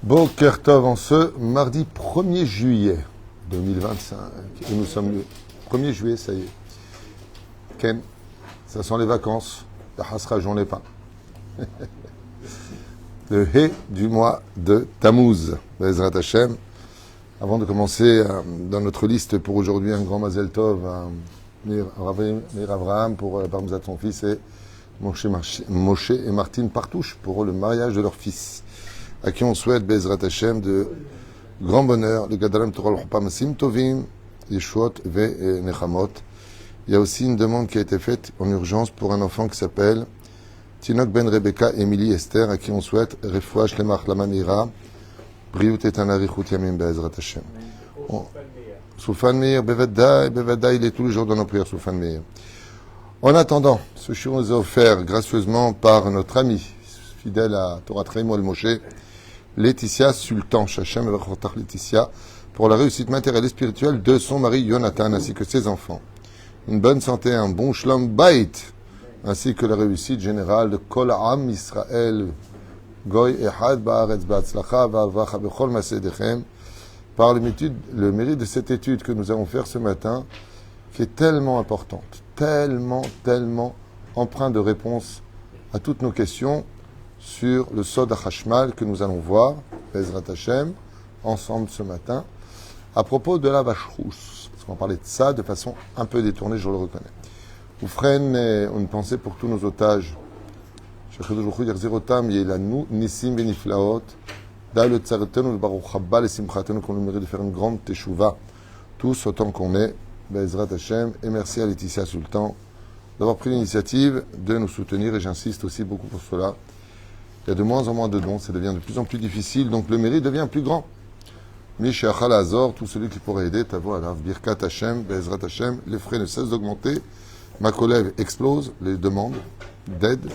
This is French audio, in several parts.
Boker Tov en ce mardi 1er juillet 2025. Et nous sommes le 1er juillet, ça y est. Ken, ça sent les vacances. La Hasra, j'en ai pas. Le Hé du mois de Tammuz. Bezrat Hashem. Avant de commencer dans notre liste pour aujourd'hui, un grand Mazel Tov à Meir Avraham pour Parmzat son fils et Moshe et Martine Partouche pour le mariage de leur fils, à qui on souhaite Bezrat Hashem de grand bonheur, le Gadalam Torah Masim Tovim, Yeshuot Ve Nechamot. Il y a aussi une demande qui a été faite en urgence pour un enfant qui s'appelle Tinok Ben Rebecca Emily Esther, à qui on souhaite Refouach Lemach Lamamira, Briut et Anarichut Yamim Bezrat Hashem. Soufan Meir, Bevada, il est tous les jours dans nos prières, Soufan Meir. En attendant, ce shiur nous est offert gracieusement par notre ami, fidèle à Torah Traim El Moshe, Laetitia Sultan, Shachem Evachotach Laetitia, pour la réussite matérielle et spirituelle de son mari Jonathan ainsi que ses enfants. Une bonne santé, un bon Shlom Bait, ainsi que la réussite générale de Kol Am Israël, Goy Ehad Ba'aretz Ba'atzlacha Va'avacha Bechol Masedechem, par le mérite de cette étude que nous allons faire ce matin, qui est tellement importante, tellement empreinte de réponses à toutes nos questions sur le Sod HaChashmal que nous allons voir, Bezrat Hashem, ensemble ce matin, à propos de la vache rousse. Parce qu'on parlait de ça de façon un peu détournée, je le reconnais. Oufren, une pensée pour tous nos otages. Shechidou Jouchou Yerzerotam, Yelanu, Nissim Beniflaot, Da'al Tzaretenu, Baruch Haba, les Simchatenu, qu'on nous mérite de faire une grande teshuva, tous autant qu'on est, Bezrat Hashem, et merci à Laetitia Sultan d'avoir pris l'initiative de nous soutenir, et j'insiste aussi beaucoup pour cela. Il y a de moins en moins de dons, ça devient de plus en plus difficile, donc le mérite devient plus grand. Mishachal Azor, tout celui qui pourrait aider, ta voix, Birkat Hashem, Bezrat Hashem, les frais ne cessent d'augmenter, ma collègue explose, les demandes d'aide.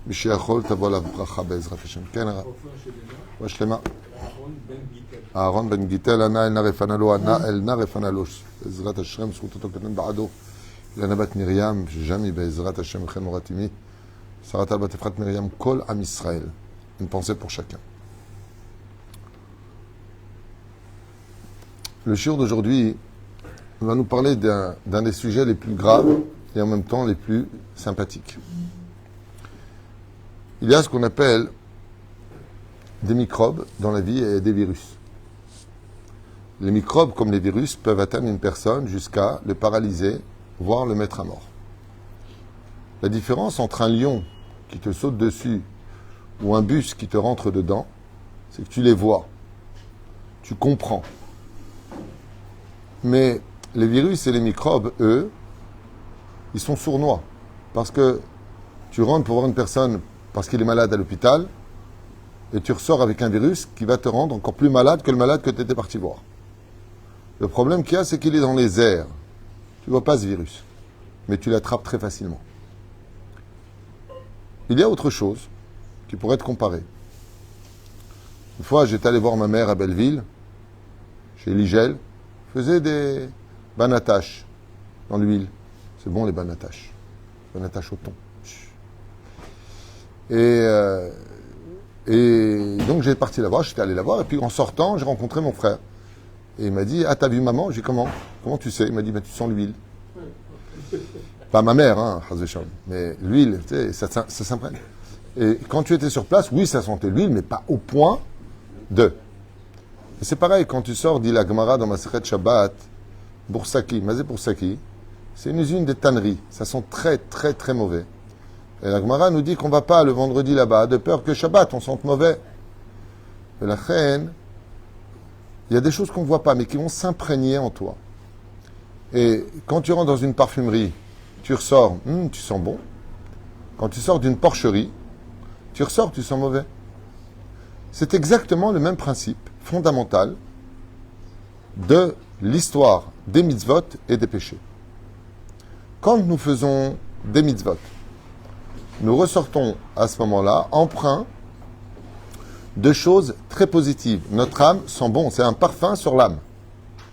Mishachol, ta voix, la bracha, Bezrat Hashem. Kenara. Washlema. Aaron ben Gitel, Ana el Narefanalo, Ana el Narefanalo, Bezrat Hashem, Srutoto Keten Baado, Ilana bat Miriam, Jami, Bezrat Hashem, Chen Moratimi. Sarata Batefrat Miriam Kol Am Israël. Une pensée pour chacun. Le shiur d'aujourd'hui va nous parler d'un des sujets les plus graves et en même temps les plus sympathiques. Il y a ce qu'on appelle des microbes dans la vie et des virus. Les microbes, comme les virus, peuvent atteindre une personne jusqu'à le paralyser, voire le mettre à mort. La différence entre un lion qui te saute dessus ou un bus qui te rentre dedans, c'est que tu les vois, tu comprends. Mais les virus et les microbes, eux, ils sont sournois. Parce que tu rentres pour voir une personne parce qu'il est malade à l'hôpital et tu ressors avec un virus qui va te rendre encore plus malade que le malade que tu étais parti voir. Le problème qu'il y a, c'est qu'il est dans les airs. Tu ne vois pas ce virus, mais tu l'attrapes très facilement. Il y a autre chose qui pourrait être comparée. Une fois, j'étais allé voir ma mère à Belleville, chez Ligel, faisait des banataches dans l'huile. C'est bon les banataches. Banataches au thon. Et donc j'ai parti la voir, j'étais allé la voir, et puis en sortant, j'ai rencontré mon frère. Et il m'a dit, ah, t'as vu maman? J'ai dit, comment? Comment tu sais? Il m'a dit, tu sens l'huile. Pas ma mère, hein, mais l'huile, tu sais, ça s'imprègne. Et quand tu étais sur place, oui, ça sentait l'huile, mais pas au point de. Et c'est pareil, quand tu sors, dit la Gemara dans ma Masechet Shabbat, Boursaki, Mazé Boursaki, c'est une usine de tanneries. Ça sent très mauvais. Et la Gemara nous dit qu'on ne va pas le vendredi là-bas, de peur que Shabbat, on sente mauvais. Et la reine, il y a des choses qu'on ne voit pas, mais qui vont s'imprégner en toi. Et quand tu rentres dans une parfumerie, tu ressors, tu sens bon. Quand tu sors d'une porcherie, tu ressors, tu sens mauvais. C'est exactement le même principe fondamental de l'histoire des mitzvot et des péchés. Quand nous faisons des mitzvot, nous ressortons à ce moment-là empreints de choses très positives. Notre âme sent bon, c'est un parfum sur l'âme.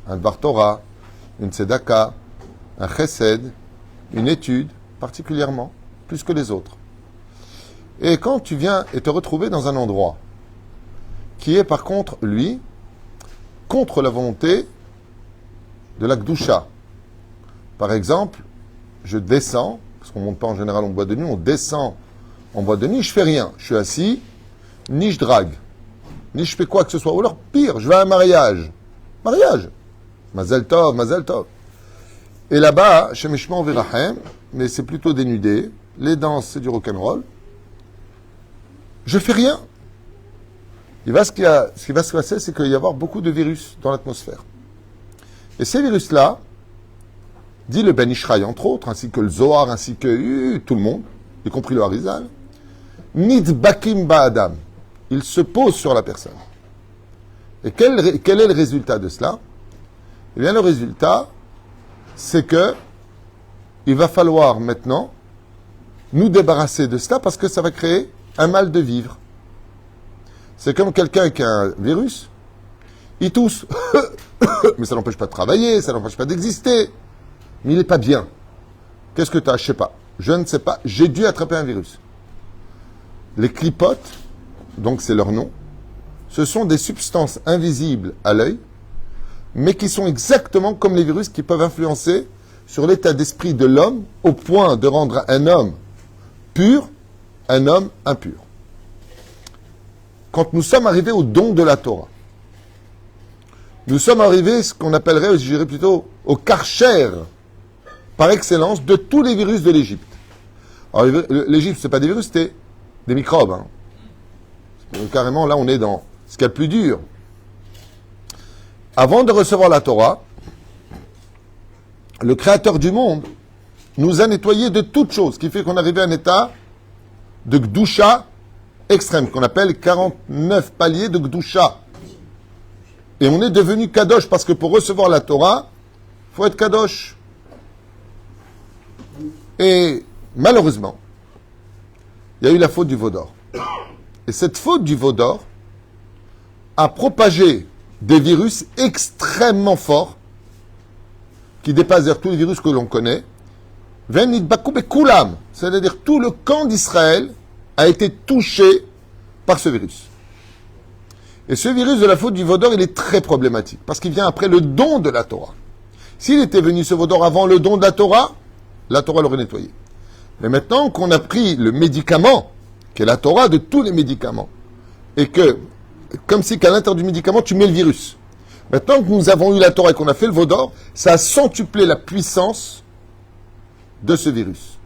Un Dvar Torah, une Tzedaka, un Chesed, une étude, particulièrement, plus que les autres. Et quand tu viens et te retrouver dans un endroit qui est par contre, lui, contre la volonté de la Gdusha. Par exemple, je descends, parce qu'on ne monte pas en général en boîte de nuit, on descend en boîte de nuit, je fais rien. Je suis assis, ni je drague, ni je fais quoi que ce soit. Ou alors, pire, je vais à un mariage. Mariage. Mazel tov, mazel tov. Et là-bas, chez Mishma Virachem, mais c'est plutôt dénudé, les danses, c'est du rock'n'roll. Je fais rien. Ce qui va se passer, c'est qu'il va y avoir beaucoup de virus dans l'atmosphère. Et ces virus-là, dit le Ben Ishraï, entre autres, ainsi que le Zohar, ainsi que tout le monde, y compris le Harizal, Nidbakim Ba'adam. Il se pose sur la personne. Et quel est le résultat de cela? Eh bien, le résultat, c'est que il va falloir maintenant nous débarrasser de cela parce que ça va créer un mal de vivre. C'est comme quelqu'un qui a un virus, il tousse, mais ça n'empêche pas de travailler, ça n'empêche pas d'exister, mais il n'est pas bien. Qu'est-ce que tu as? Je ne sais pas. Je ne sais pas. J'ai dû attraper un virus. Les clipotes, donc c'est leur nom, ce sont des substances invisibles à l'œil, mais qui sont exactement comme les virus qui peuvent influencer sur l'état d'esprit de l'homme au point de rendre un homme pur un homme impur. Quand nous sommes arrivés au don de la Torah, nous sommes arrivés, ce qu'on appellerait, je dirais plutôt, au karcher, par excellence, de tous les virus de l'Égypte. Alors, l'Égypte, ce n'est pas des virus, c'était des microbes. Hein. Carrément, là, on est dans ce qu'il y a de plus dur. Avant de recevoir la Torah, le Créateur du monde nous a nettoyés de toutes choses, ce qui fait qu'on est arrivé à un état de Gdusha extrême, qu'on appelle 49 paliers de Gdusha. Et on est devenu Kadosh, parce que pour recevoir la Torah, il faut être Kadosh. Et malheureusement, il y a eu la faute du Vaudor. Et cette faute du Vaudor a propagé des virus extrêmement forts, qui dépassent d'ailleurs tous les virus que l'on connaît. C'est-à-dire tout le camp d'Israël a été touché par ce virus. Et ce virus de la faute du Vaudor, il est très problématique, parce qu'il vient après le don de la Torah. S'il était venu ce Vaudor avant le don de la Torah l'aurait nettoyé. Mais maintenant qu'on a pris le médicament, qui est la Torah de tous les médicaments, et que, comme si qu'à l'intérieur du médicament, tu mets le virus. Maintenant que nous avons eu la Torah et qu'on a fait le Vaudor, ça a centuplé la puissance de ce virus.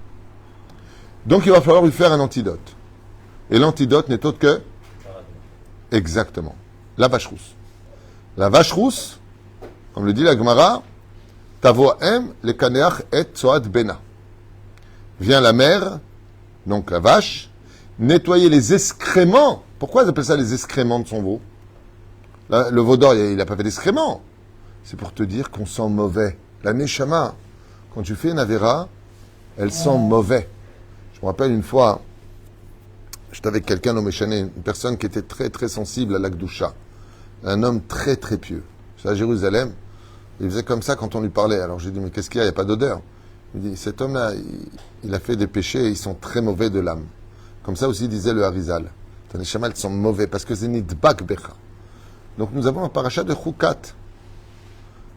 Donc il va falloir lui faire un antidote. Et l'antidote n'est autre que... Exactement. La vache rousse. La vache rousse, comme le dit la Gemara, Tavoem le kaneach et tsoad bena. Vient la mère, donc la vache, nettoyer les excréments. Pourquoi ils appellent ça les excréments de son veau? Là, le Vaudor, il n'a pas fait d'excréments. C'est pour te dire qu'on sent mauvais. La neshama, quand tu fais une avéra, elle sent mauvais. Je me rappelle une fois, j'étais avec quelqu'un au Méchané, une personne qui était très très sensible à l'Akdoucha. Un homme très très pieux. C'est à Jérusalem. Il faisait comme ça quand on lui parlait. Alors j'ai dit, mais qu'est-ce qu'il y a? Il n'y a pas d'odeur. Il dit, cet homme-là, il a fait des péchés et ils sont très mauvais de l'âme. Comme ça aussi disait le Harizal. Les chamals sont mauvais parce que c'est nidbak becha. Donc nous avons un parachat de Choukat.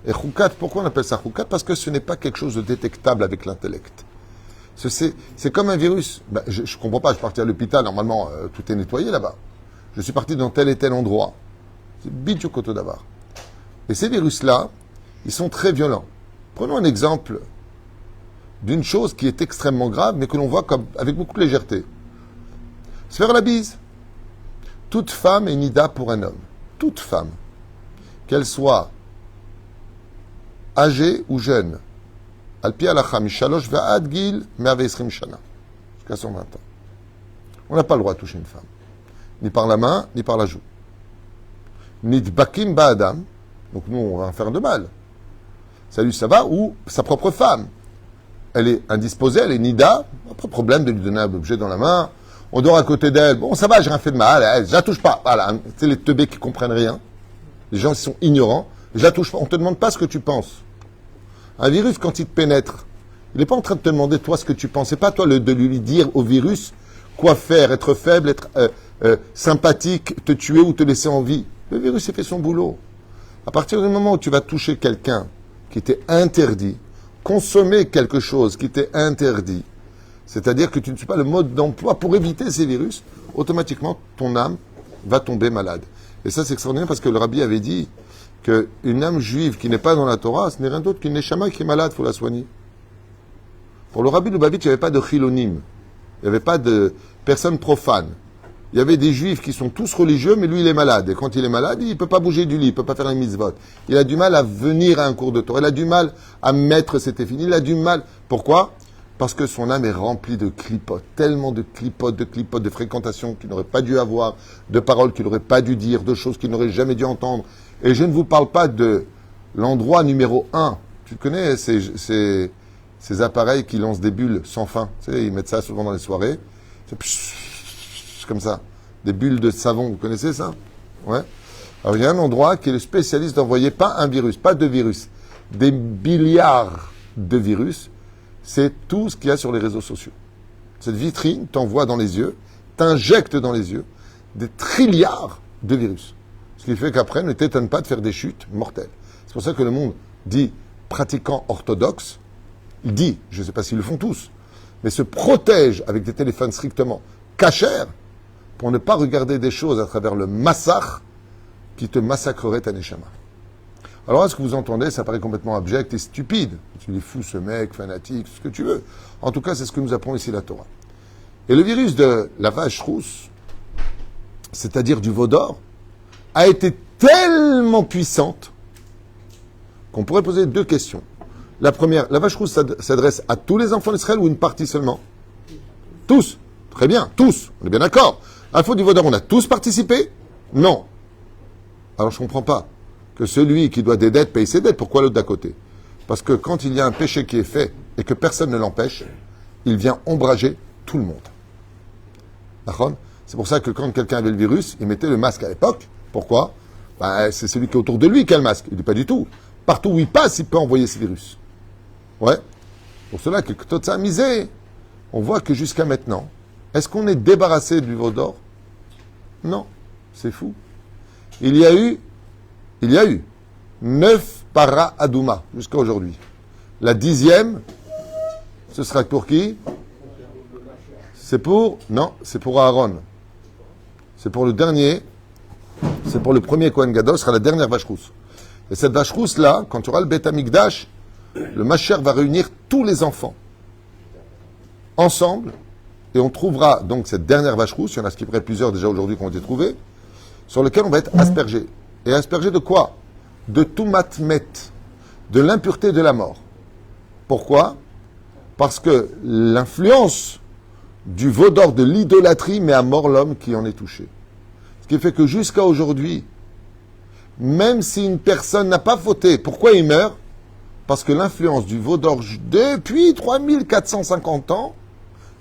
Et Choukat, pourquoi on appelle ça Choukat? Parce que ce n'est pas quelque chose de détectable avec l'intellect. C'est comme un virus. Ben, je ne comprends pas, je suis parti à l'hôpital, normalement tout est nettoyé là-bas. Je suis parti dans tel et tel endroit. C'est bidjou koto d'abord. Et ces virus-là, ils sont très violents. Prenons un exemple d'une chose qui est extrêmement grave, mais que l'on voit comme, avec beaucoup de légèreté. Se faire la bise. Toute femme est nida pour un homme. Toute femme. Qu'elle soit âgée ou jeune. Al-pi alacha mishalosh va'ad gil 120 shana. Jusqu'à 120 ans. On n'a pas le droit de toucher une femme. Ni par la main, ni par la joue. Nidbakim ba'adam. Donc nous, on va en faire de mal. Salut, ça va? Ou sa propre femme. Elle est indisposée, elle est nida. Pas de problème de lui donner un objet dans la main. On dort à côté d'elle. Bon, ça va, j'ai rien fait de mal. Je la touche pas. Voilà. C'est les teubés qui comprennent rien. Les gens qui sont ignorants. Je la touche pas. On te demande pas ce que tu penses. Un virus, quand il te pénètre, il n'est pas en train de te demander, toi, ce que tu penses. C'est pas toi de lui dire au virus quoi faire, être faible, être sympathique te tuer ou te laisser en vie. Le virus, il fait son boulot. À partir du moment où tu vas toucher quelqu'un qui t'est interdit, consommer quelque chose qui t'est interdit, c'est-à-dire que tu ne suis pas le mode d'emploi pour éviter ces virus, automatiquement, ton âme va tomber malade. Et ça, c'est extraordinaire parce que le rabbi avait dit qu'une âme juive qui n'est pas dans la Torah, ce n'est rien d'autre qu'une neshama qui est malade, il faut la soigner. Pour le rabbi Lubavitch, il n'y avait pas de chilonim, il n'y avait pas de personnes profanes. Il y avait des juifs qui sont tous religieux, mais lui, il est malade. Et quand il est malade, il ne peut pas bouger du lit, il ne peut pas faire un mitzvot. Il a du mal à venir à un cours de Torah, il a du mal à mettre cet effini, il a du mal. Pourquoi ? Parce que son âme est remplie de clipotes, tellement de clipotes, de fréquentations qu'il n'aurait pas dû avoir, de paroles qu'il n'aurait pas dû dire, de choses qu'il n'aurait jamais dû entendre. Et je ne vous parle pas de l'endroit numéro 1. Tu connais ces appareils qui lancent des bulles sans fin. Tu sais, ils mettent ça souvent dans les soirées. C'est comme ça. Des bulles de savon, vous connaissez ça ? Ouais. Alors il y a un endroit qui est le spécialiste d'envoyer pas un virus, pas deux virus, des milliards de virus. C'est tout ce qu'il y a sur les réseaux sociaux. Cette vitrine t'envoie dans les yeux, t'injecte dans les yeux des trilliards de virus. Ce qui fait qu'après, ne t'étonne pas de faire des chutes mortelles. C'est pour ça que le monde dit pratiquant orthodoxe, il dit, je ne sais pas s'ils le font tous, mais se protège avec des téléphones strictement cachers pour ne pas regarder des choses à travers le massacre qui te massacrerait ta neshama. Alors, est-ce que vous entendez, ça paraît complètement abject et stupide. Tu es fou, ce mec, fanatique, ce que tu veux. En tout cas, c'est ce que nous apprend ici la Torah. Et le virus de la vache rousse, c'est-à-dire du veau d'or, a été tellement puissante qu'on pourrait poser deux questions. La première, la vache rousse s'adresse à tous les enfants d'Israël ou une partie seulement ? Tous. Très bien, tous. On est bien d'accord. À la faute du veau d'or, on a tous participé ? Non. Alors, je ne comprends pas. Que celui qui doit des dettes paye ses dettes. Pourquoi l'autre d'à côté ? Parce que quand il y a un péché qui est fait et que personne ne l'empêche, il vient ombrager tout le monde. D'accord ? C'est pour ça que quand quelqu'un avait le virus, il mettait le masque à l'époque. Pourquoi ? C'est celui qui est autour de lui qui a le masque. Il dit pas du tout. Partout où il passe, il peut envoyer ce virus. Ouais. Pour cela que tout ça a misé. On voit que jusqu'à maintenant, est-ce qu'on est débarrassé du veau d'or ? Non. C'est fou. Il y a eu 9 para adouma jusqu'à aujourd'hui. La 10e, ce sera pour qui ? C'est pour Aaron. C'est pour le dernier, c'est pour le premier Kohen Gadol, ce sera la dernière vache rousse. Et cette vache rousse-là, quand tu auras le Beth Amikdash, le Mashiach va réunir tous les enfants ensemble, et on trouvera donc cette dernière vache rousse, il y en a ce qui ferait plusieurs déjà aujourd'hui qui ont été trouvés, sur lequel on va être aspergé. Et aspergé de quoi ? De Tumat Met, de l'impureté de la mort. Pourquoi ? Parce que l'influence du veau d'or de l'idolâtrie met à mort l'homme qui en est touché. Ce qui fait que jusqu'à aujourd'hui, même si une personne n'a pas fauté, pourquoi il meurt ? Parce que l'influence du veau d'or depuis 3450 ans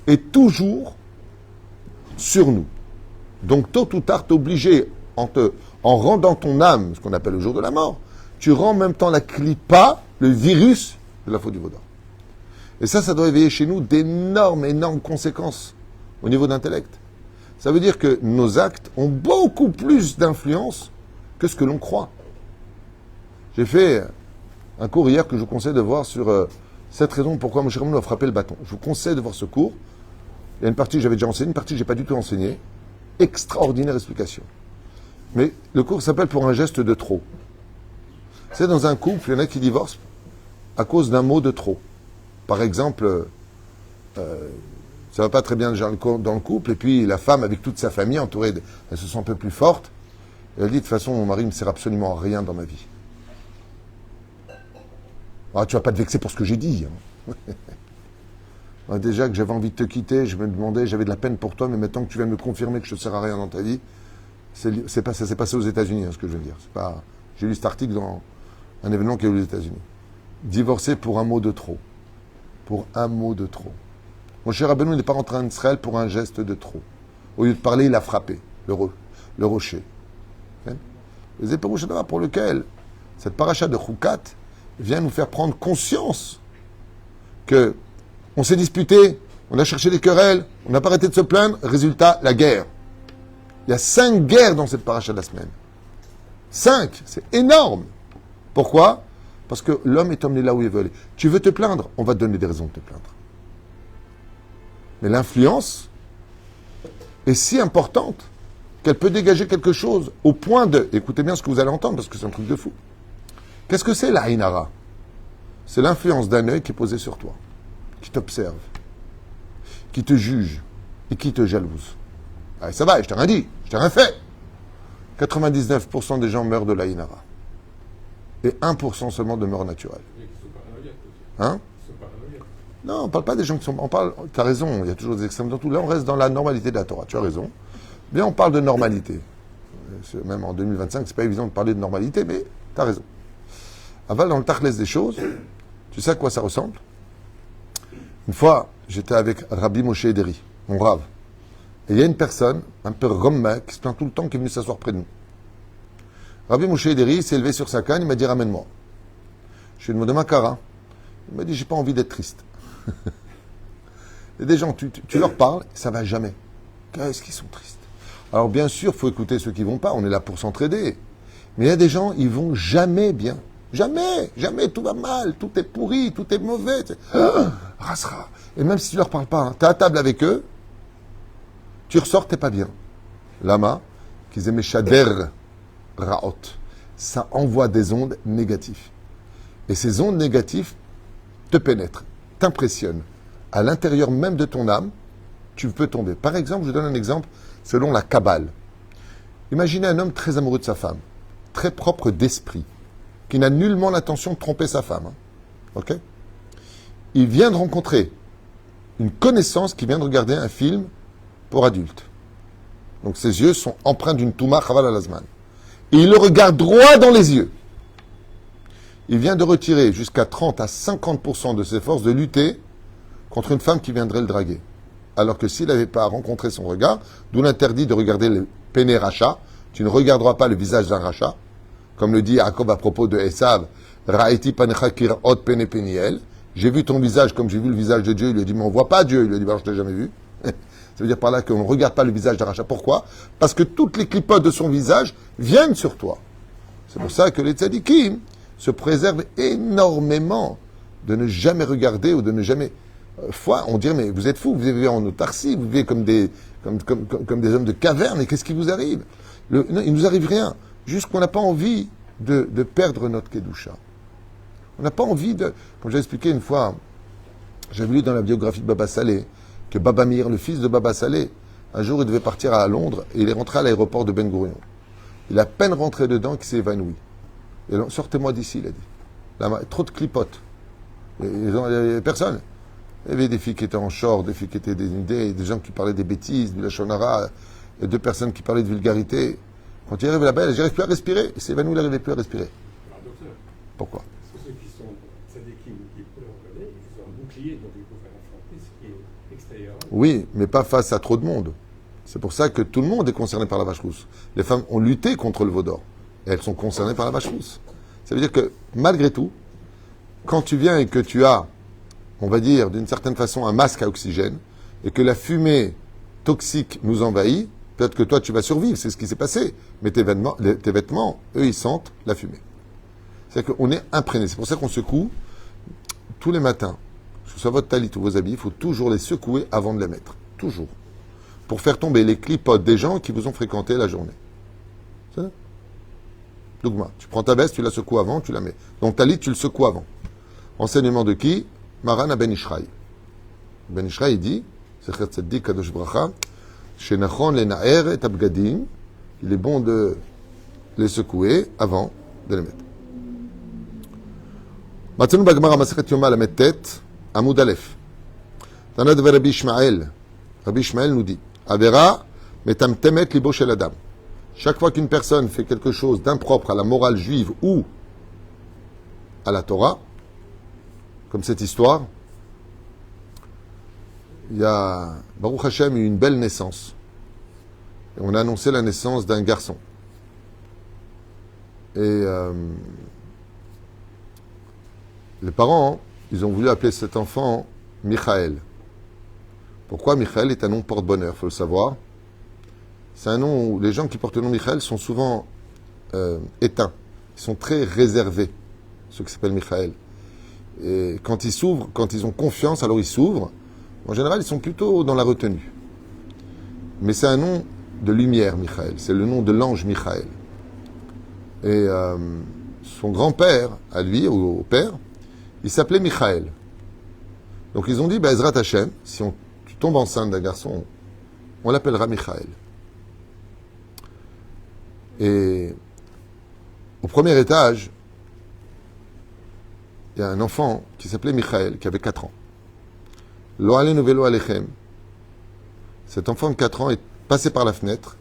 est toujours sur nous. Donc tôt ou tard, t'es obligé, en rendant ton âme, ce qu'on appelle le jour de la mort, tu rends en même temps la clipa, le virus de la faute du veau d'or. Et ça doit éveiller chez nous d'énormes conséquences au niveau d'intellect. Ça veut dire que nos actes ont beaucoup plus d'influence que ce que l'on croit. J'ai fait un cours hier que je vous conseille de voir sur 7 raisons pourquoi Moshe Rabbeinu a frappé le bâton. Je vous conseille de voir ce cours. Il y a une partie que j'avais déjà enseignée, une partie que je n'ai pas du tout enseignée. Extraordinaire explication. Mais le cours s'appelle pour un geste de trop. C'est dans un couple, il y en a qui divorcent à cause d'un mot de trop. Par exemple, ça va pas très bien dans le couple, et puis la femme, avec toute sa famille entourée, elle se sent un peu plus forte. Et elle dit, de toute façon, mon mari ne me sert absolument à rien dans ma vie. Ah, tu vas pas te vexer pour ce que j'ai dit. Hein. Déjà que j'avais envie de te quitter, je me demandais, j'avais de la peine pour toi, mais maintenant que tu viens de me confirmer que je ne sers à rien dans ta vie, ça s'est passé aux États-Unis, hein, ce que je veux dire. J'ai lu cet article dans un événement qui a eu aux États-Unis. Divorcer pour un mot de trop. Pour un mot de trop. Mon cher Rabbeinu n'est pas rentré en Israël pour un geste de trop. Au lieu de parler, il a frappé le rocher. Les éperouches pour lequel cette paracha de Choukat vient nous faire prendre conscience que on s'est disputé, on a cherché des querelles, on n'a pas arrêté de se plaindre, résultat, la guerre. Il y a 5 guerres dans cette paracha de la semaine. 5, c'est énorme. Pourquoi? Parce que l'homme est emmené là où il veut aller. Tu veux te plaindre? On va te donner des raisons de te plaindre. Mais l'influence est si importante qu'elle peut dégager quelque chose au point de... Écoutez bien ce que vous allez entendre, parce que c'est un truc de fou. Qu'est-ce que c'est la Ainara? C'est l'influence d'un œil qui est posé sur toi, qui t'observe, qui te juge et qui te jalouse. Ah, ça va, je t'ai rien dit, je t'ai rien fait. 99% des gens meurent de la Ainara. Et 1% seulement de mort naturelle. Hein? Non, on ne parle pas des gens qui sont... Tu as raison, il y a toujours des extrêmes dans tout. Là, on reste dans la normalité de la Torah, tu as raison. Mais on parle de normalité. Même en 2025, c'est pas évident de parler de normalité, mais tu as raison. Aval, dans le tachlès des choses, tu sais à quoi ça ressemble? Une fois, j'étais avec Rabbi Moshe Ederi, mon rave. Et il y a une personne, un peu Roma, qui se plaint tout le temps, qui est venu s'asseoir près de nous. Rabbi Moshe Ederi s'est levé sur sa canne, il m'a dit ramène-moi. Je lui ai demandé ma cara. Il m'a dit j'ai pas envie d'être triste. Il y a des gens, tu leur parles, ça va jamais. Qu'est-ce qu'ils sont tristes? Alors bien sûr, il faut écouter ceux qui vont pas, on est là pour s'entraider. Mais il y a des gens, ils vont jamais bien. Jamais, jamais, tout va mal, tout est pourri, tout est mauvais. Rasra. Et même si tu leur parles pas, tu es à table avec eux, tu ressors, t'es pas bien. Lama, qu'ils aimaient Shader Raot. Ça envoie des ondes négatives. Et ces ondes négatives te pénètrent, t'impressionnent. À l'intérieur même de ton âme, tu peux tomber. Par exemple, je donne un exemple selon la Kabbale. Imaginez un homme très amoureux de sa femme, très propre d'esprit, qui n'a nullement l'intention de tromper sa femme. Ok? Il vient de rencontrer une connaissance qui vient de regarder un film pour adultes. Donc ses yeux sont empreints d'une touma chaval al-azman. Et il le regarde droit dans les yeux. Il vient de retirer jusqu'à 30 à 50% de ses forces de lutter contre une femme qui viendrait le draguer. Alors que s'il n'avait pas rencontré son regard, d'où l'interdit de regarder le péné rachat, tu ne regarderas pas le visage d'un rachat, comme le dit Jacob à propos de Esav, Ra'eti panecha kir'ot pene peniel, j'ai vu ton visage comme j'ai vu le visage de Dieu. Il lui a dit mais on ne voit pas Dieu. Il lui a dit bah, je ne t'ai jamais vu. Ça veut dire par là qu'on ne regarde pas le visage d'un rachat. Pourquoi? Parce que toutes les clipotes de son visage viennent sur toi. C'est pour ça que les tzadikim se préservent énormément de ne jamais regarder ou de ne jamais... on dirait, mais vous êtes fous, vous vivez en autarcie, vous vivez comme des hommes de caverne, et qu'est-ce qui vous arrive? Non, il ne nous arrive rien. Juste qu'on n'a pas envie de perdre notre Kedusha. On n'a pas envie de... Comme j'ai expliqué une fois, j'avais lu dans la biographie de Baba Saleh, que Baba Meir, le fils de Baba Saleh, un jour il devait partir à Londres, et il est rentré à l'aéroport de Ben Gurion. Il a à peine rentré dedans qu'il s'est évanoui. Et donc, sortez-moi d'ici, il a dit. Là, trop de clipotes. Il n'y avait personne. Il y avait des filles qui étaient en short, des filles qui étaient dénudées, des gens qui parlaient des bêtises, du lachonara, et 2 personnes qui parlaient de vulgarité. Quand il arrive là-bas, j'arrive plus à respirer. Il s'est évanoui, il n'arrivait plus à respirer. Alors, docteur, pourquoi? parce que ceux qui sont tzadikim, qui peuvent reconnaître, ils ont un bouclier, donc ils peuvent affronter ce qui est extérieur. Oui, mais pas face à trop de monde. C'est pour ça que tout le monde est concerné par la vache rousse. Les femmes ont lutté contre le veau d'or. Et elles sont concernées par la vache rousse. Ça veut dire que, malgré tout, quand tu viens et que tu as, on va dire, d'une certaine façon, un masque à oxygène, et que la fumée toxique nous envahit, peut-être que toi, tu vas survivre, c'est ce qui s'est passé. Mais tes vêtements, eux, ils sentent la fumée. C'est-à-dire qu'on est imprégné. C'est pour ça qu'on secoue tous les matins, que ce soit votre talit ou vos habits, il faut toujours les secouer avant de les mettre. Toujours. Pour faire tomber les clipotes des gens qui vous ont fréquenté la journée. C'est ça? Dougma. Tu prends ta veste, tu la secoues avant, tu la mets. Donc talit, tu le secoues avant. Enseignement de qui? Maran Ben Ishraï. Ben Ishraï dit, Sechet Tzeddik Kadosh Bracha, Shenachon Lenaer et Abgadim, il est bon de les secouer avant de les mettre. Matzanou Bagmara Masechet Yoma la Mettet, Amoud Aleph. Tanad ve Rabbi Ishmael. Rabbi Ishmael nous dit, Avera metamtemet libo shel adam. Chaque fois qu'une personne fait quelque chose d'impropre à la morale juive ou à la Torah, comme cette histoire, il y a, Baruch Hashem, eu une belle naissance. Et on a annoncé la naissance d'un garçon. Et les parents, ils ont voulu appeler cet enfant Michael. Pourquoi Michael est un nom porte-bonheur, il faut le savoir. C'est un nom où les gens qui portent le nom Michael sont souvent éteints. Ils sont très réservés, ceux qui s'appellent Michael. Et quand ils s'ouvrent, quand ils ont confiance, alors ils s'ouvrent. En général, ils sont plutôt dans la retenue. Mais c'est un nom de lumière, Michael. C'est le nom de l'ange Michael. Et son grand-père, à lui, au père, il s'appelait Michael. Donc ils ont dit, Ezrat Hashem, si tu tombes enceinte d'un garçon, on l'appellera Michael. Et au premier étage, il y a un enfant qui s'appelait Michael, qui avait 4 ans. Lo alenu velo alechem. Cet enfant de 4 ans est passé par la fenêtre,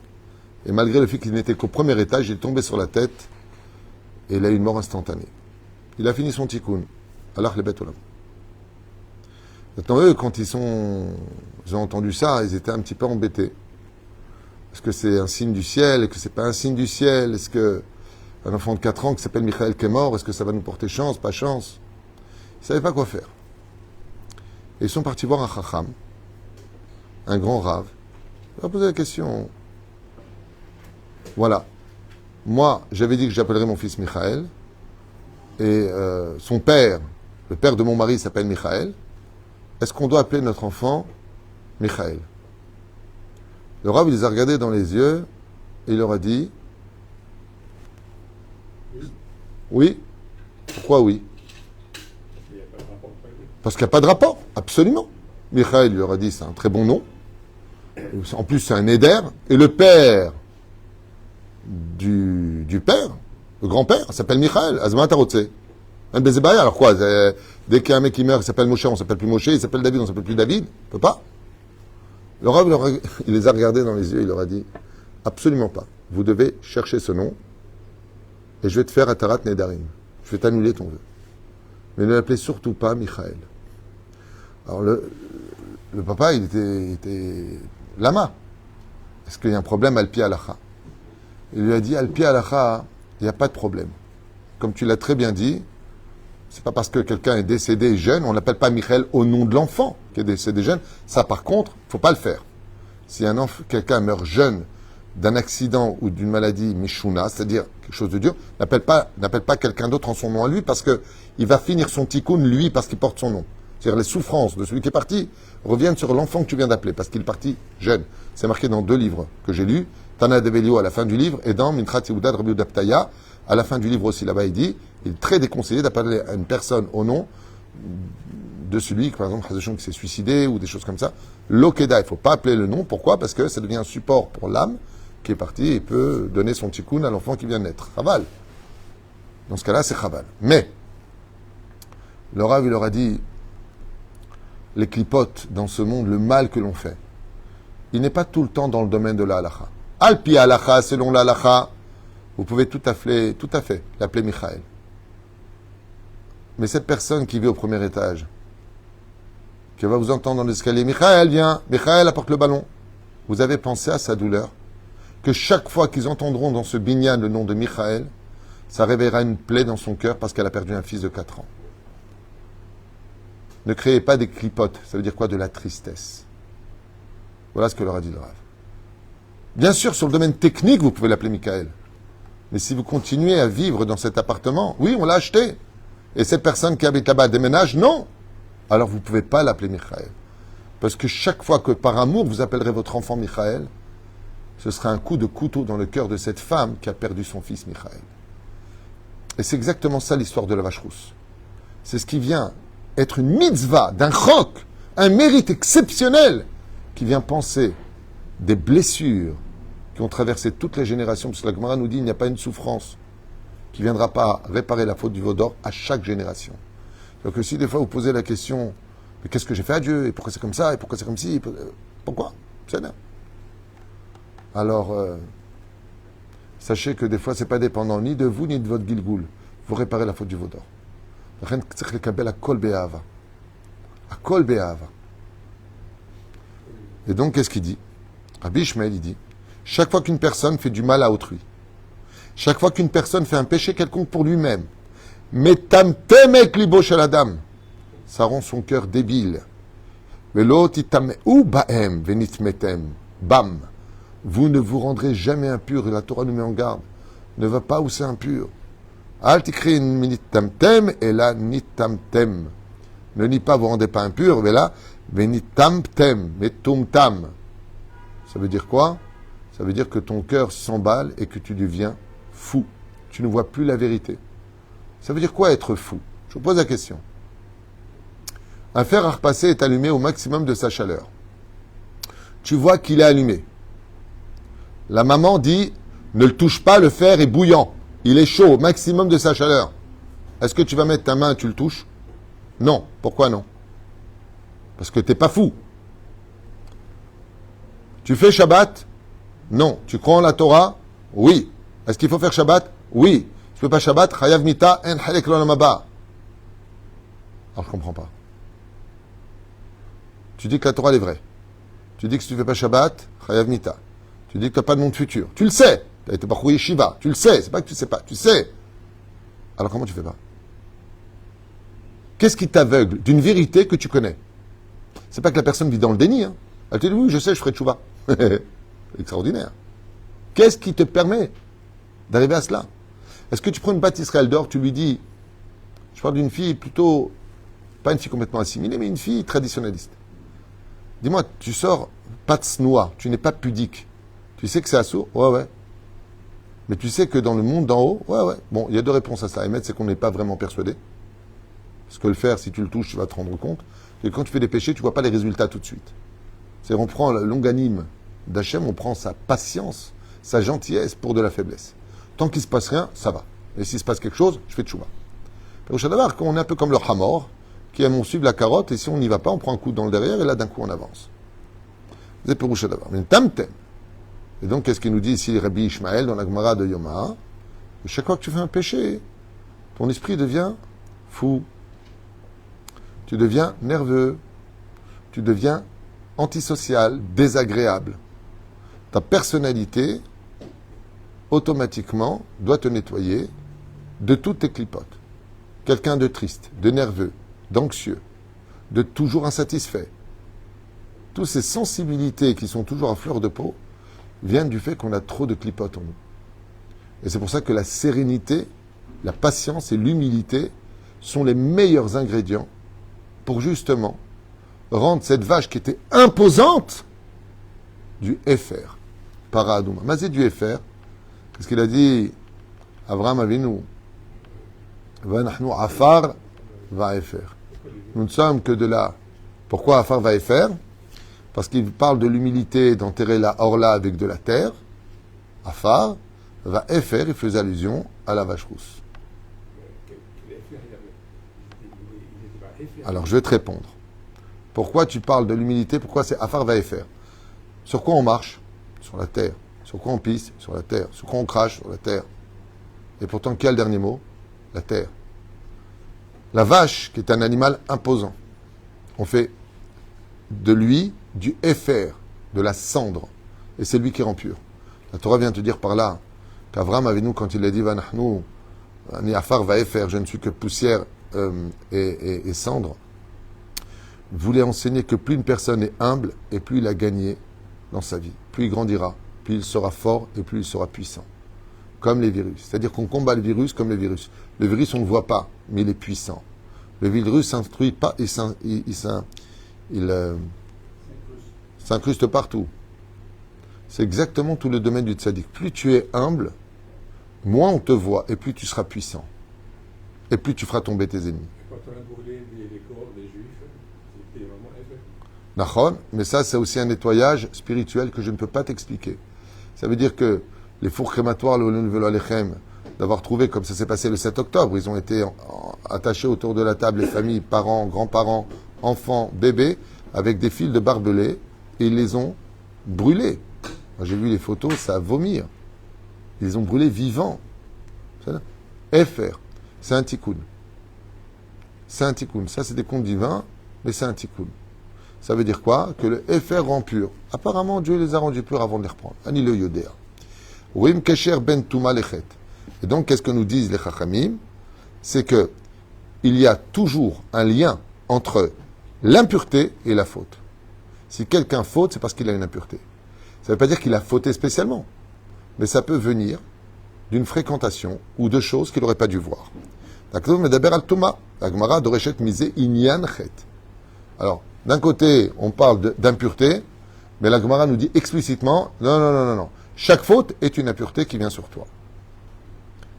et malgré le fait qu'il n'était qu'au premier étage, il est tombé sur la tête, et il a eu une mort instantanée. Il a fini son tikkun. Allah le bet olam. Maintenant, eux, quand ils ont entendu ça, ils étaient un petit peu embêtés. Est-ce que c'est un signe du ciel? Est-ce que c'est pas un signe du ciel? Est-ce que un enfant de 4 ans qui s'appelle Michael qui est mort, est-ce que ça va nous porter chance, pas chance? Ils ne savaient pas quoi faire. Et ils sont partis voir un chacham, un grand rave. Il leur a posé la question. Voilà. Moi, j'avais dit que j'appellerais mon fils Michael. Et son père, le père de mon mari, s'appelle Michael. Est-ce qu'on doit appeler notre enfant Michael? Le rave, il les a regardés dans les yeux et il leur a dit oui. Pourquoi oui? Parce qu'il n'y a pas de rapport, absolument. Michael, il leur a dit c'est un très bon nom. En plus, c'est un éder. Et le père du père, le grand-père, s'appelle Michael. Azma Tarotse. Alors quoi? Dès qu'il y a un mec qui meurt, il s'appelle Moshe, on ne s'appelle plus Moshe. Il s'appelle David, on ne s'appelle plus David. On ne peut pas. Le Rav, il les a regardés dans les yeux, il leur a dit absolument pas. Vous devez chercher ce nom et je vais te faire Atarat Nedarim. Je vais t'annuler ton vœu. Mais ne l'appelez surtout pas Michael. Alors le papa, il était lama. Est-ce qu'il y a un problème Alpi Halacha? Il lui a dit Alpi Halacha, il n'y a pas de problème. Comme tu l'as très bien dit, c'est pas parce que quelqu'un est décédé jeune, on l'appelle pas Michael au nom de l'enfant qui est décédé jeune. Ça, par contre, faut pas le faire. Si quelqu'un meurt jeune d'un accident ou d'une maladie mishuna, c'est-à-dire quelque chose de dur, n'appelle pas quelqu'un d'autre en son nom à lui parce que il va finir son tikkun lui parce qu'il porte son nom. C'est-à-dire les souffrances de celui qui est parti reviennent sur l'enfant que tu viens d'appeler parce qu'il est parti jeune. C'est marqué dans 2 livres que j'ai lus, Tana Develio à la fin du livre et dans Minchat Yehuda de Rabbi Yehuda Ptaya à la fin du livre aussi. Là-bas, il dit, il est très déconseillé d'appeler une personne au nom de celui, par exemple, qui s'est suicidé ou des choses comme ça. L'Okeda, il ne faut pas appeler le nom. Pourquoi? Parce que ça devient un support pour l'âme qui est partie et peut donner son tikkun à l'enfant qui vient de naître. Chaval. Dans ce cas-là, c'est chaval. Mais, le Rav, il leur a dit, les clipotes dans ce monde, le mal que l'on fait, il n'est pas tout le temps dans le domaine de la halacha. Alpi halacha, selon la halacha, vous pouvez tout à fait l'appeler Michael. Mais cette personne qui vit au premier étage, qui va vous entendre dans l'escalier, Michael, viens, Michael apporte le ballon. Vous avez pensé à sa douleur, que chaque fois qu'ils entendront dans ce binyan le nom de Michael, ça réveillera une plaie dans son cœur parce qu'elle a perdu un fils de 4 ans. Ne créez pas des clipotes, ça veut dire quoi? De la tristesse. Voilà ce que leur a dit le Rav. Bien sûr, sur le domaine technique, vous pouvez l'appeler Michael. Mais si vous continuez à vivre dans cet appartement, oui, on l'a acheté. Et cette personne qui habite là-bas déménage, non. Alors vous ne pouvez pas l'appeler Michael. Parce que chaque fois que par amour vous appellerez votre enfant Michael, ce sera un coup de couteau dans le cœur de cette femme qui a perdu son fils Michael. Et c'est exactement ça l'histoire de la vache rousse. C'est ce qui vient être une mitzvah, d'un chok, un mérite exceptionnel, qui vient penser des blessures qui ont traversé toutes les générations, parce que la Gemara nous dit qu'il n'y a pas une souffrance qui ne viendra pas réparer la faute du veau d'or à chaque génération. Donc si des fois vous posez la question, mais qu'est-ce que j'ai fait à Dieu, et pourquoi c'est comme ça, et pourquoi c'est comme ci, pourquoi? C'est bien. Alors, sachez que des fois, ce n'est pas dépendant ni de vous, ni de votre gilgoul. Vous réparez la faute du veau d'or. Et donc, qu'est-ce qu'il dit? Rabbi Ishmael, il dit, chaque fois qu'une personne fait du mal à autrui, chaque fois qu'une personne fait un péché quelconque pour lui-même, metam temek libo shel adam, ça rend son cœur débile. Velo titameu baem venitmetem, bam. Vous ne vous rendrez jamais impur. Et la Torah nous met en garde. Ne va pas où c'est impur. Al tikri nitamtem et là nitamtem. Ne nie pas, vous ne rendez pas impur, mais là, nitamtem, metumtam. Ça veut dire quoi? Ça veut dire que ton cœur s'emballe et que tu deviens fou. Tu ne vois plus la vérité. Ça veut dire quoi être fou? Je vous pose la question. Un fer à repasser est allumé au maximum de sa chaleur. Tu vois qu'il est allumé. La maman dit, ne le touche pas, le fer est bouillant. Il est chaud au maximum de sa chaleur. Est-ce que tu vas mettre ta main et tu le touches? Non. Pourquoi non? Parce que tu n'es pas fou. Tu fais Shabbat? Non. Tu crois en la Torah? Oui. Est-ce qu'il faut faire Shabbat? Oui. Tu ne fais pas Shabbat? Chayav mita en halek l'olam haba. Alors je ne comprends pas. Tu dis que la Torah est vraie. Tu dis que si tu ne fais pas Shabbat, Chayav mita. Tu dis que tu n'as pas de monde futur. Tu le sais. Tu as été parcouru Yeshiva. Tu le sais. C'est pas que tu ne sais pas. Tu sais. Alors comment tu fais pas? Qu'est-ce qui t'aveugle d'une vérité que tu connais? C'est pas que la personne vit dans le déni. Hein. Elle te dit oui, je sais, je ferai tchouva. Extraordinaire. Qu'est-ce qui te permet d'arriver à cela? Est-ce que tu prends une Bat Israël d'or, tu lui dis, je parle d'une fille plutôt, pas une fille complètement assimilée, mais une fille traditionnaliste. Dis-moi, tu sors pas de snoa, tu n'es pas pudique. Tu sais que c'est assourd? Ouais, ouais. Mais tu sais que dans le monde d'en haut, ouais, ouais. Bon, il y a deux réponses à ça. Émettre, c'est qu'on n'est pas vraiment persuadé. Parce que le faire, si tu le touches, tu vas te rendre compte. Et quand tu fais des péchés, tu ne vois pas les résultats tout de suite. C'est on prend le longanime d'Hachem, on prend sa patience, sa gentillesse pour de la faiblesse. Tant qu'il ne se passe rien, ça va. Et s'il se passe quelque chose, je fais tchouva. Au Shadavar, on est un peu comme le Hamor, qui aime on suivre la carotte, et si on n'y va pas, on prend un coup dans le derrière, et là, d'un coup, on avance. C'est pour Shadavar. Mais tamtem. Et donc, qu'est-ce qu'il nous dit ici, Rabbi Ishmael, dans la Gemara de Yoma? Chaque fois que tu fais un péché, ton esprit devient fou. Tu deviens nerveux. Tu deviens antisocial, désagréable. Ta personnalité, automatiquement, doit te nettoyer de toutes tes clipotes. Quelqu'un de triste, de nerveux, d'anxieux, de toujours insatisfait. Toutes ces sensibilités qui sont toujours à fleur de peau viennent du fait qu'on a trop de clipotes en nous. Et c'est pour ça que la sérénité, la patience et l'humilité sont les meilleurs ingrédients pour justement rendre cette vache qui était imposante du Efer. Paradouma. Mazé du Efer, qu'est-ce qu'il a dit Avraham Avinu? Vanahnu Afar va Efer. Nous ne sommes que de là. Pourquoi Afar va Efer? Parce qu'il parle de l'humilité d'enterrer la orla avec de la terre. Afar va Efer, il faisait allusion à la vache rousse. Alors je vais te répondre. Pourquoi tu parles de l'humilité? Pourquoi c'est Afar va Efer? Sur quoi on marche? Sur la terre. Sur quoi on pisse? Sur la terre. Sur quoi on crache? Sur la terre. Et pourtant, quel est le dernier mot? La terre. La vache, qui est un animal imposant, on fait de lui du Efer, de la cendre. Et c'est lui qui rend pur. La Torah vient te dire par là qu'Avraham Avinu, quand il a dit Vanahnu, ni Afar va Efer, je ne suis que poussière et cendre, voulait enseigner que plus une personne est humble et plus il a gagné dans sa vie. Plus il grandira, plus il sera fort et plus il sera puissant. Comme les virus. C'est-à-dire qu'on combat le virus comme les virus. Le virus, on ne le voit pas, mais il est puissant. Le virus s'instruit pas, il s'incruste partout. C'est exactement tout le domaine du tzaddik. Plus tu es humble, moins on te voit et plus tu seras puissant. Et plus tu feras tomber tes ennemis. Quand on a brûlé les corps des Juifs, c'était vraiment Efer. Nachon, mais ça, c'est aussi un nettoyage spirituel que je ne peux pas t'expliquer. Ça veut dire que les fours crématoires, d'avoir trouvé, comme ça s'est passé le 7 octobre, ils ont été attachés autour de la table, les familles, parents, grands-parents, enfants, bébés, avec des fils de barbelés, et ils les ont brûlés. Moi, j'ai vu les photos, ça a vomir. Ils les ont brûlés vivants. Efer, c'est un tikkun. C'est un tikkun. Ça, c'est des comptes divins, mais c'est un tikkun. Ça veut dire quoi? Que le Efer rend pur. Apparemment, Dieu les a rendus purs avant de les reprendre. Ani le yodéa. Wim kesher ben tuma lechet. Et donc, qu'est-ce que nous disent les chachamim? C'est que il y a toujours un lien entre l'impureté et la faute. Si quelqu'un faute, c'est parce qu'il a une impureté. Ça ne veut pas dire qu'il a fauté spécialement, mais ça peut venir d'une fréquentation ou de choses qu'il n'aurait pas dû voir. Alors, d'un côté, on parle d'impureté, mais la Gemara nous dit explicitement, non. Chaque faute est une impureté qui vient sur toi.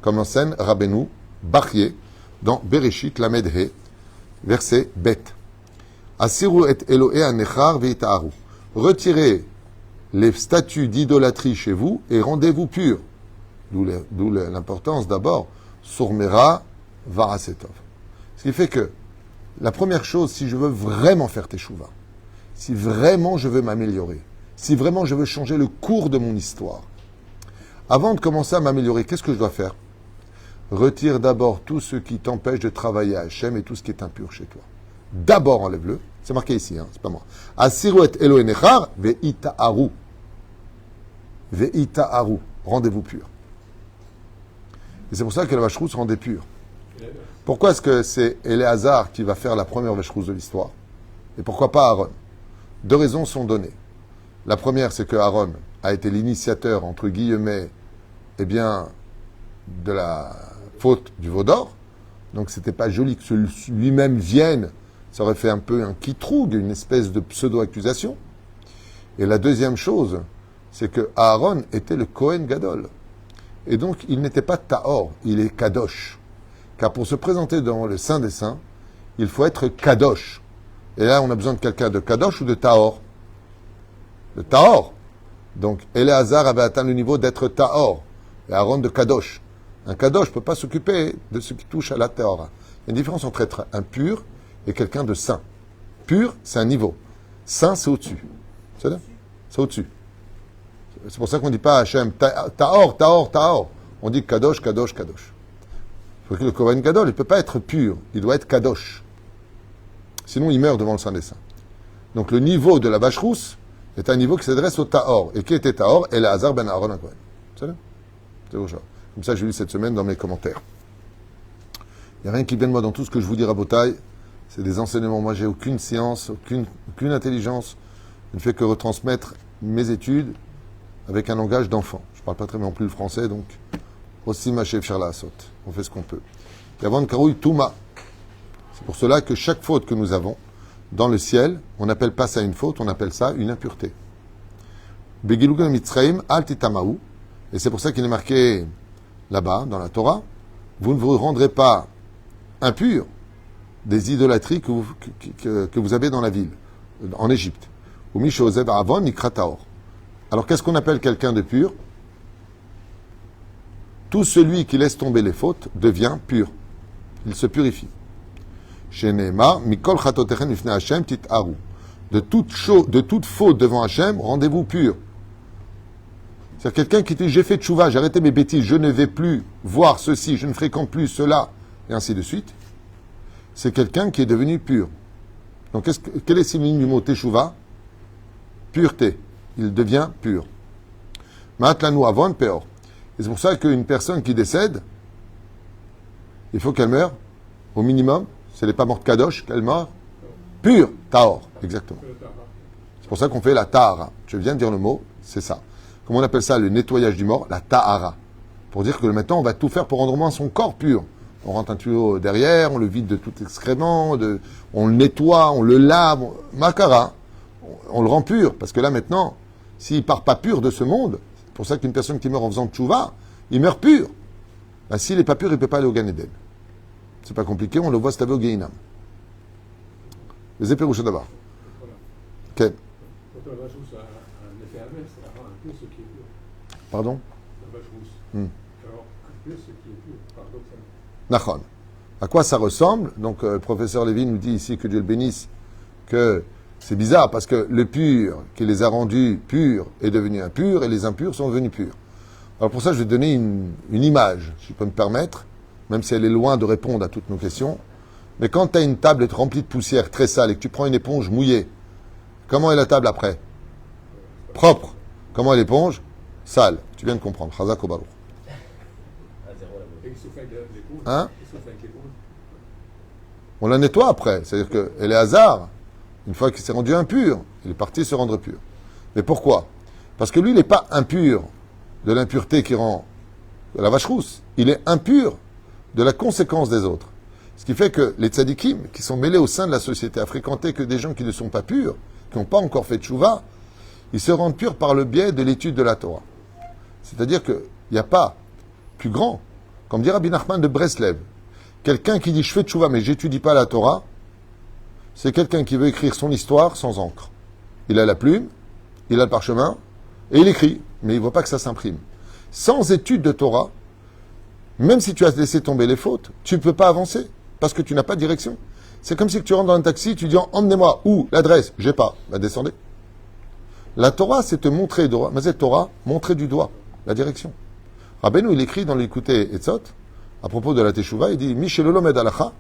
Comme enseigne Rabbeinu Bachye dans Bereshit Lamed He, verset Bet. Asiru et Elohe anechar veitaaru. Retirez les statues d'idolâtrie chez vous et rendez-vous purs. D'où l'importance d'abord, Surmera Varasetov. Ce qui fait que la première chose, si je veux vraiment faire teshuva, si vraiment je veux m'améliorer, si vraiment je veux changer le cours de mon histoire, avant de commencer à m'améliorer, qu'est-ce que je dois faire? Retire d'abord tout ce qui t'empêche de travailler à Hachem et tout ce qui est impur chez toi. D'abord enlève-le. C'est marqué ici, hein, c'est pas moi. Asiru et Elohe nechar veitaaru. Veitaaru. Rendez-vous pur. Et c'est pour ça que la vache-rousse rendait pur. Pourquoi est-ce que c'est Éléazar qui va faire la première vache-rousse de l'histoire? Et pourquoi pas Aaron? Deux raisons sont données. La première, c'est que Aaron a été l'initiateur, entre guillemets, eh bien, de la faute du veau d'or. Donc, c'était pas joli que lui-même vienne. Ça aurait fait un peu un kitroug, une espèce de pseudo-accusation. Et la deuxième chose, c'est que Aaron était le Kohen Gadol. Et donc, il n'était pas Tahor, il est Kadosh. Car pour se présenter dans le Saint des Saints, il faut être Kadosh. Et là, on a besoin de quelqu'un de Kadosh ou de Tahor? De Tahor. Donc, Éléazar avait atteint le niveau d'être Tahor. Et Aaron de Kadosh. Un Kadosh ne peut pas s'occuper de ce qui touche à la Tahora. Il y a une différence entre être impur et quelqu'un de saint. Pur, c'est un niveau. Saint, c'est au-dessus. C'est là? C'est au-dessus. C'est pour ça qu'on ne dit pas Hachem, Tahor. On dit Kadosh. Il faut que le Kohen Gadol, il ne peut pas être pur. Il doit être Kadosh. Sinon, il meurt devant le Saint des Saints. Donc, le niveau de la vache rousse est un niveau qui s'adresse au Tahor. Et qui était Tahor? Éléazar ben Aaron Kohen. C'est là? C'est au genre. Comme ça, j'ai lu cette semaine dans mes commentaires. Il n'y a rien qui vienne de moi dans tout ce que je vous dis à Botaï. C'est des enseignements. Moi, j'ai aucune science, aucune intelligence. Je ne fais que retransmettre mes études avec un langage d'enfant. Je ne parle pas très bien non plus le français, donc aussi ma chef Charla saute. On fait ce qu'on peut. Et avant de Karouille Touma. C'est pour cela que chaque faute que nous avons dans le ciel, on n'appelle pas ça une faute, on appelle ça une impureté. Begilugan Mitzraim al titamahu. Et c'est pour ça qu'il est marqué là-bas, dans la Torah, vous ne vous rendrez pas impur des idolâtries que vous avez dans la ville, en Égypte. Ou Mishozeb Avon Nikrataor. Alors qu'est-ce qu'on appelle quelqu'un de pur? Tout celui qui laisse tomber les fautes devient pur. Il se purifie. Shenema Mikol Chatotechen Ifne Hashem Titaru. De toute faute devant Hashem, rendez-vous pur. C'est quelqu'un qui dit j'ai fait tchouva, j'ai arrêté mes bêtises, je ne vais plus voir ceci, je ne fréquente plus cela, et ainsi de suite. C'est quelqu'un qui est devenu pur. Donc quel est le synonyme du mot teshuva? Pureté. Il devient pur. Ma'atlanu avon peor. Et c'est pour ça qu'une personne qui décède, il faut qu'elle meure, au minimum, si elle n'est pas morte kadosh, qu'elle meure pure, taor, exactement. C'est pour ça qu'on fait la tahara. Je viens de dire le mot, c'est ça. Comment on appelle ça, le nettoyage du mort? La tahara. Pour dire que maintenant, on va tout faire pour rendre au moins son corps pur. On rentre un tuyau derrière, on le vide de tout excrément, on le nettoie, on le lave, makara. On le rend pur. Parce que là, maintenant, s'il part pas pur de ce monde, c'est pour ça qu'une personne qui meurt en faisant tchouva, il meurt pur. Ben, s'il n'est pas pur, il ne peut pas aller au Gan Eden. C'est pas compliqué, on le voit se laver au Gehinam. Les épérouches d'abord. Quel? Quand la vache rousse a un effet inverse, ça rend impur ce qui est pur. Pardon? La vache rousse. Ça rend impur ce qui est pur, paradoxalement. Nachon. À quoi ça ressemble? Donc, le professeur Lévy nous dit ici, que Dieu le bénisse, que c'est bizarre parce que le pur qui les a rendus purs est devenu impur et les impurs sont devenus purs. Alors pour ça, je vais donner une image, si je peux me permettre, même si elle est loin de répondre à toutes nos questions. Mais quand tu as une table remplie de poussière très sale et que tu prends une éponge mouillée, comment est la table après? Propre. Comment est l'éponge? Sale. Tu viens de comprendre. Chazak au barouk. Hein? On la nettoie après. C'est-à-dire que Éléazar, une fois qu'il s'est rendu impur, il est parti se rendre pur. Mais pourquoi? Parce que lui, il n'est pas impur de l'impureté qui rend la vache rousse. Il est impur de la conséquence des autres. Ce qui fait que les tzadikim, qui sont mêlés au sein de la société, à fréquenter que des gens qui ne sont pas purs, qui n'ont pas encore fait de tchouva, ils se rendent purs par le biais de l'étude de la Torah. C'est-à-dire qu'il n'y a pas plus grand, comme dit Rabbi Nachman de Breslev, quelqu'un qui dit je fais tchouva mais j'étudie pas la Torah, c'est quelqu'un qui veut écrire son histoire sans encre. Il a la plume, il a le parchemin, et il écrit, mais il ne voit pas que ça s'imprime. Sans étude de Torah, même si tu as laissé tomber les fautes, tu ne peux pas avancer, parce que tu n'as pas de direction. C'est comme si tu rentres dans un taxi, tu dis emmenez-moi, où l'adresse, j'ai pas, bah descendez. La Torah, c'est te montrer, mais cette Torah, montrer du doigt la direction. Rabbeinu, il écrit dans l'Écouté Etzot, à propos de la Teshuvah, il dit Mishel Olomed Alacha,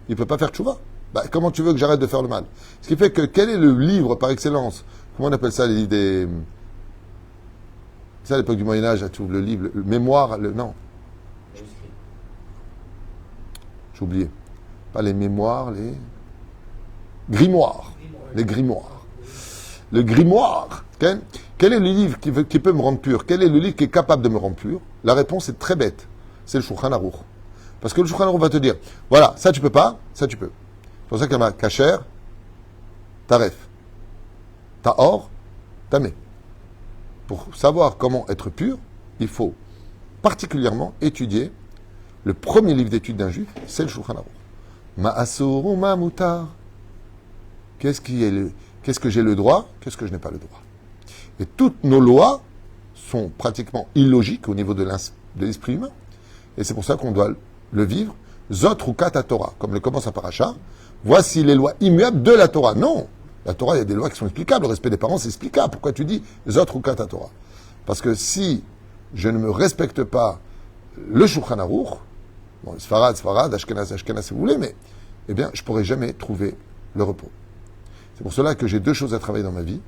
il ne peut pas faire Teshuvah. Bah, comment tu veux que j'arrête de faire le mal? Ce qui fait que quel est le livre par excellence? Comment on appelle ça, les livres des. C'est à l'époque du Moyen-Âge, le livre, le mémoire, non. J'ai oublié. Pas les mémoires, les grimoires. Les grimoires. Le grimoire. Quel est le livre qui peut me rendre pur? Quel est le livre qui est capable de me rendre pur? La réponse est très bête. C'est le Shulchan Aruch. Parce que le Shulchan Aruch va te dire, voilà, ça tu peux pas, ça tu peux. C'est pour ça qu'il y a Kacher, Taref, Tahor, Tamé. Pour savoir comment être pur, il faut particulièrement étudier le premier livre d'études d'un juif, c'est le Shulchan Aruch. Ma'asur ou ma'mutar. Qu'est-ce que j'ai le droit, qu'est-ce que je n'ai pas le droit. Et toutes nos lois sont pratiquement illogiques au niveau de l'esprit humain. Et c'est pour ça qu'on doit le vivre. Zot ou kata Torah, comme le commence à Paracha. Voici les lois immuables de la Torah. Non, la Torah, il y a des lois qui sont explicables. Le respect des parents, c'est explicable. Pourquoi tu dis Zot ou kata Torah? Parce que si je ne me respecte pas le Shulchan Aruch, bon, Sfarad, Ashkenaz, si vous voulez, mais eh bien, je ne pourrai jamais trouver le repos. C'est pour cela que j'ai deux choses à travailler dans ma vie.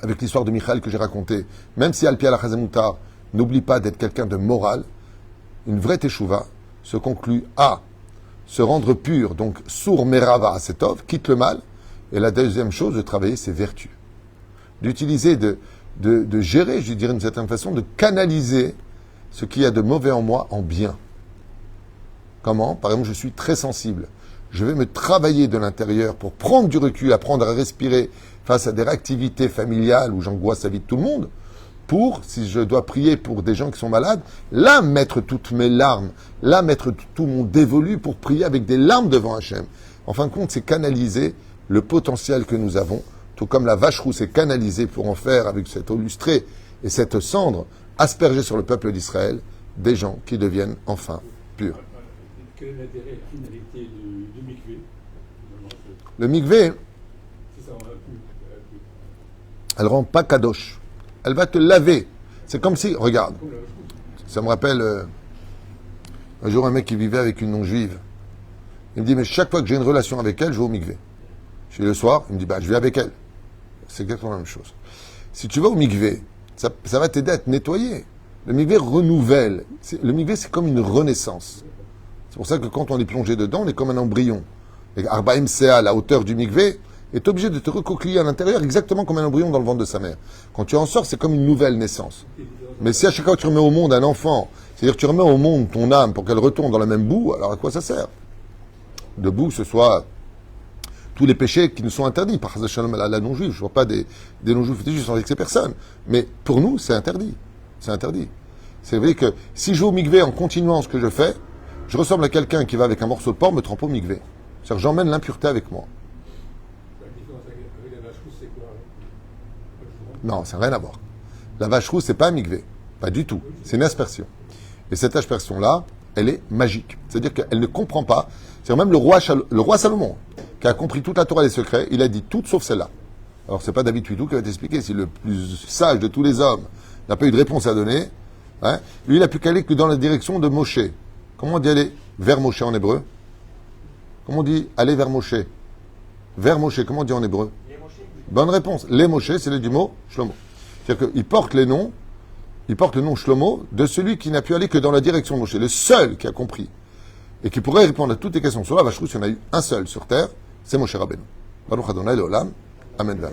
Avec l'histoire de Michael que j'ai racontée, même si Al-Pi al-Chazemoutar n'oublie pas d'être quelqu'un de moral, une vraie teshuva se conclut à se rendre pur, donc sour merava asetov, quitte le mal, et la deuxième chose, de travailler ses vertus. D'utiliser, de gérer, je dirais d'une certaine façon, de canaliser ce qu'il y a de mauvais en moi en bien. Comment? Par exemple, je suis très sensible. Je vais me travailler de l'intérieur pour prendre du recul, apprendre à respirer face à des réactivités familiales où j'angoisse la vie de tout le monde, pour, si je dois prier pour des gens qui sont malades, là mettre toutes mes larmes, là mettre tout mon dévolu pour prier avec des larmes devant Hachem. En fin de compte, c'est canaliser le potentiel que nous avons, tout comme la vache rousse est canalisée pour en faire, avec cette eau lustrée et cette cendre, asperger sur le peuple d'Israël des gens qui deviennent enfin purs. Quel est l'intérêt, la finalité du mikvé? Le mikvé, C'est ça, on a pu. elle ne rend pas kadosh. Elle va te laver. C'est comme si, regarde, ça me rappelle un jour un mec qui vivait avec une non-juive. Il me dit, mais chaque fois que j'ai une relation avec elle, je vais au mikvé. Je suis le soir, il me dit, bah, je vais avec elle. C'est exactement la même chose. Si tu vas au mikvé, ça va t'aider à te nettoyer. Le mikvé renouvelle. Le mikvé, c'est comme une renaissance. C'est pour ça que quand on est plongé dedans, on est comme un embryon. Et Arbaim Sea, la hauteur du mikvé, est obligé de te recoquiller à l'intérieur exactement comme un embryon dans le ventre de sa mère. Quand tu en sors, c'est comme une nouvelle naissance. Mais si à chaque fois que tu remets au monde un enfant, c'est-à-dire que tu remets au monde ton âme pour qu'elle retourne dans la même boue, alors à quoi ça sert? De boue, ce soit tous les péchés qui nous sont interdits par la non-juive. Je ne vois pas des non-juifs fétichistes avec ces personnes. Mais pour nous, c'est interdit. C'est interdit. C'est vrai que si je vais au mikvé en continuant ce que je fais, je ressemble à quelqu'un qui va avec un morceau de porc me tremper au mikvé. C'est-à-dire que j'emmène l'impureté avec moi. La différence avec la vache rousse, c'est quoi? Non, ça n'a rien à voir. La vache rousse, c'est pas un mikvé. Pas du tout. C'est une aspersion. Et cette aspersion-là, elle est magique. C'est-à-dire qu'elle ne comprend pas. C'est-à-dire même le roi Salomon, qui a compris toute la Torah des secrets, il a dit tout sauf celle-là. Alors, c'est pas David Tuitou qui va t'expliquer. Si le plus sage de tous les hommes n'a pas eu de réponse à donner, hein, lui, il n'a pu qu'aller que dans la direction de Moshe. Comment on dit aller vers Moshe en hébreu? Comment on dit aller vers Moshe? Vers Moshe, comment on dit en hébreu? Bonne réponse. Les Moshe, c'est le du mot Shlomo. C'est-à-dire qu'il porte le nom Shlomo de celui qui n'a pu aller que dans la direction de Moshe. Le seul qui a compris et qui pourrait répondre à toutes les questions sur la vache rousse, il y en a eu un seul sur terre, c'est Moshe Rabbeinu. Baruch Adonai Leolam. Amen.